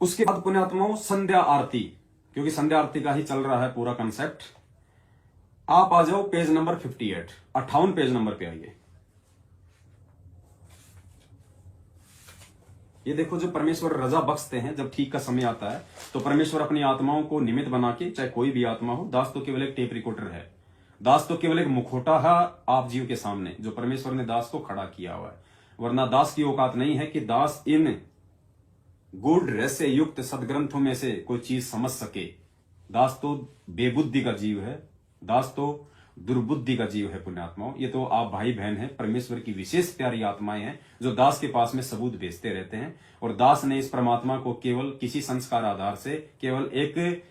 उसके बाद पुण्यात्माओं संध्या आरती, क्योंकि संध्या आरती का ही चल रहा है पूरा कंसेप्ट। आप आ जाओ पेज नंबर 58, 58 पेज नंबर पे आइए। ये देखो, जो परमेश्वर रजा बख्शते हैं, जब ठीक का समय आता है तो परमेश्वर अपनी आत्माओं को निमित्त बना के, चाहे कोई भी आत्मा हो, दास तो केवल एक टेप रिकॉर्डर है, दास तो केवल एक मुखौटा है आप जीव के सामने, जो परमेश्वर ने दास को खड़ा किया हुआ है। वरना दास की औकात नहीं है कि दास इन गुड रहस्य युक्त सदग्रंथों में से कोई चीज समझ सके। दास तो बेबुद्धि का जीव है, दास तो दुर्बुद्धि का जीव है। पुण्यात्माओं, ये तो आप भाई बहन हैं, परमेश्वर की विशेष प्यारी आत्माएं हैं, जो दास के पास में सबूत भेजते रहते हैं। और दास ने इस परमात्मा को केवल किसी संस्कार आधार से केवल एक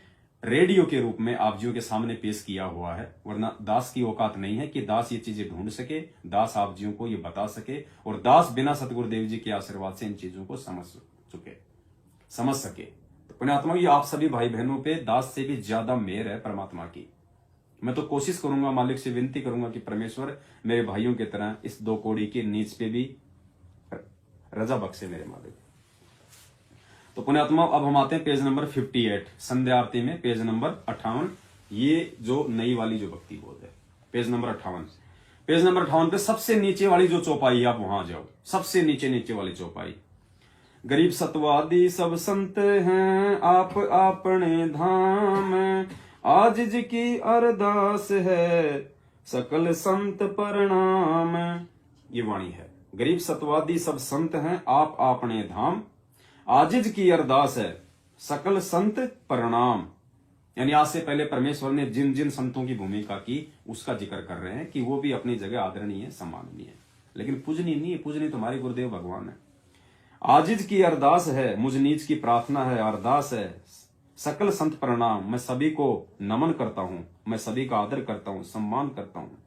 रेडियो के रूप में आप जीव के सामने पेश किया हुआ है। वरना दास की औकात नहीं है कि दास ये चीजें ढूंढ सके, दास आप जीव को ये बता सके, और दास बिना सतगुरुदेव जी के आशीर्वाद से इन चीजों को समझ सके। तो पुण्यात्मा, ये आप सभी भाई बहनों पे दास से भी ज्यादा मेहर है परमात्मा की। मैं तो कोशिश करूंगा, मालिक से विनती करूंगा कि परमेश्वर मेरे भाइयों की तरह इस 2 कौड़ी के नीच पे भी रजा बख्शे मेरे मालिक। तो पुण्यात्मा, अब हम आते हैं पेज नंबर 58, संध्या आरती में पेज नंबर 58। ये जो नई वाली जो भक्ति बोध है, पेज नंबर 58। पेज नंबर 58 पे सबसे नीचे वाली जो चौपाई, आप वहां जाओ, सबसे नीचे वाली चौपाई। गरीब सतवादी सब संत हैं आप अपने धाम, आजिज की अरदास है सकल संत प्रणाम। ये वाणी है। गरीब सतवादी सब संत हैं आप अपने धाम, आजिज की अरदास है सकल संत प्रणाम। यानी आज से पहले परमेश्वर ने जिन जिन संतों की भूमिका की उसका जिक्र कर रहे हैं कि वो भी अपनी जगह आदरणीय है, सम्माननीय है, लेकिन पूजनीय नहीं है। पूजनीय तुम्हारे गुरुदेव भगवान है। आजिज की अरदास है, मुझ नीच की प्रार्थना है, अरदास है सकल संत प्रणाम। मैं सभी को नमन करता हूं, मैं सभी का आदर करता हूं, सम्मान करता हूं,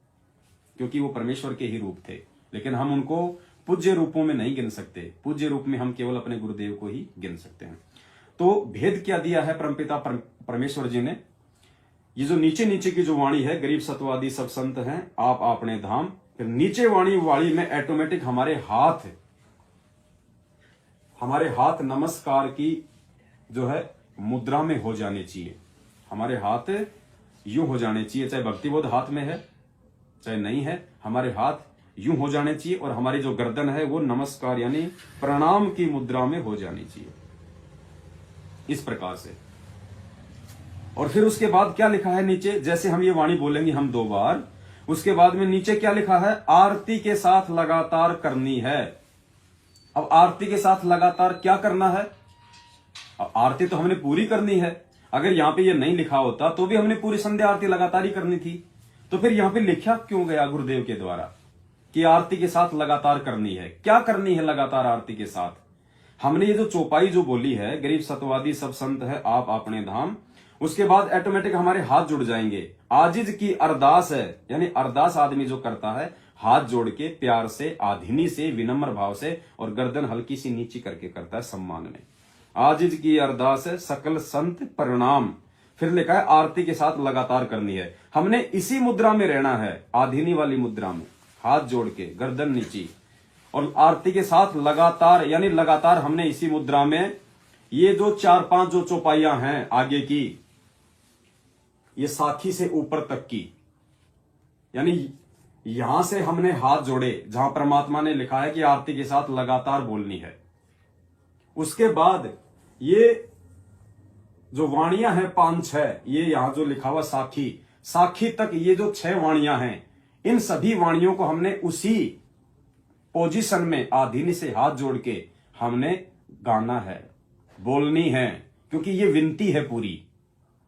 क्योंकि वो परमेश्वर के ही रूप थे। लेकिन हम उनको पूज्य रूपों में नहीं गिन सकते। पूज्य रूप में हम केवल अपने गुरुदेव को ही गिन सकते हैं। तो भेद क्या दिया है परमपिता परमेश्वर जी ने? ये जो नीचे की जो वाणी है, गरीब सतवादी सब संत हैं आप अपने धाम, फिर नीचे वाणी में ऑटोमेटिक हमारे हाथ नमस्कार की जो है मुद्रा में हो जाने चाहिए। हमारे हाथ यूं हो जाने चाहिए, चाहे भक्तिबोध हाथ में है चाहे नहीं है, हमारे हाथ यूं हो जाने चाहिए और हमारी जो गर्दन है वो नमस्कार यानी प्रणाम की मुद्रा में हो जानी चाहिए, इस प्रकार से। और फिर उसके बाद क्या लिखा है नीचे? जैसे हम ये वाणी बोलेंगे हम 2 बार, उसके बाद में नीचे क्या लिखा है? आरती के साथ लगातार करनी है। अब आरती के साथ लगातार क्या करना है? अब आरती तो हमने पूरी करनी है। अगर यहां पे ये नहीं लिखा होता तो भी हमने पूरी संध्या आरती लगातार ही करनी थी। तो फिर यहां पे लिखा क्यों गया गुरुदेव के द्वारा कि आरती के साथ लगातार करनी है? क्या करनी है लगातार आरती के साथ? हमने ये जो चौपाई जो बोली है, गरीब सतवादी सब संत है आप अपने धाम, उसके बाद ऑटोमेटिक हमारे हाथ जुड़ जाएंगे। आजिज की अरदास है, यानी अरदास आदमी जो करता है हाथ जोड़ के प्यार से, आधीनी से, विनम्र भाव से, और गर्दन हल्की सी नीची करके करता है सम्मान में। आजिज की अरदास है सकल संत प्रणाम। फिर लिखा है आरती के साथ लगातार करनी है। हमने इसी मुद्रा में रहना है, आधीनी वाली मुद्रा में, हाथ जोड़ के, गर्दन नीची, और आरती के साथ लगातार, यानी लगातार हमने इसी मुद्रा में, ये जो 4-5 जो चौपाइयां हैं आगे की, ये साखी से ऊपर तक की, यानी यहां से हमने हाथ जोड़े जहां परमात्मा ने लिखा है कि आरती के साथ लगातार बोलनी है। उसके बाद ये जो वाणियां हैं 5-6, ये यहां जो लिखा हुआ साखी तक, ये जो 6 वाणियां हैं, इन सभी वाणियों को हमने उसी पोजीशन में आधीनी से हाथ जोड़ के हमने गाना है, बोलनी है, क्योंकि ये विनती है पूरी।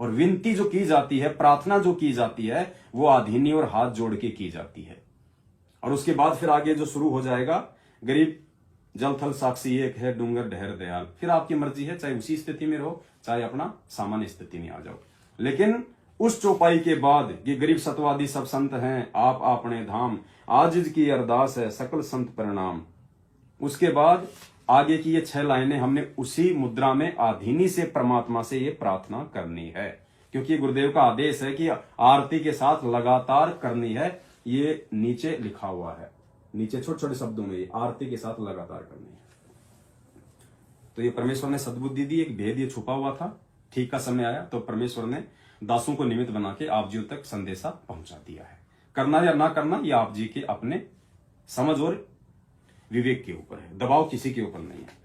और विनती जो की जाती है, प्रार्थना जो की जाती है, वो आधीनी और हाथ जोड़ के की जाती है। और उसके बाद फिर आगे जो शुरू हो जाएगा, गरीब जल थल साक्षी एक है, डूंगर ढहर दयाल। फिर आपकी मर्जी है, चाहे उसी स्थिति में रहो, चाहे अपना सामान्य स्थिति में आ जाओ। लेकिन उस चौपाई के बाद ये गरीब सतवादी सब संत हैं आप अपने धाम, आजिज की अरदास है सकल संत प्रणाम। उसके बाद आगे की ये 6 लाइनें हमने उसी मुद्रा में आधीनी से परमात्मा से ये प्रार्थना करनी है, क्योंकि गुरुदेव का आदेश है कि आरती के साथ लगातार करनी है। ये नीचे लिखा हुआ है, नीचे छोटे छोटे शब्दों में, आरती के साथ लगातार करनी है। तो ये परमेश्वर ने सद्बुद्धि दी, एक भेद ये छुपा हुआ था। ठीक का समय आया तो परमेश्वर ने दासों को निमित्त बना के आप जी तक संदेशा पहुंचा दिया है। करना या ना करना ये आप जी के अपने समझ और विवेक के ऊपर है, दबाव किसी के ऊपर नहीं है।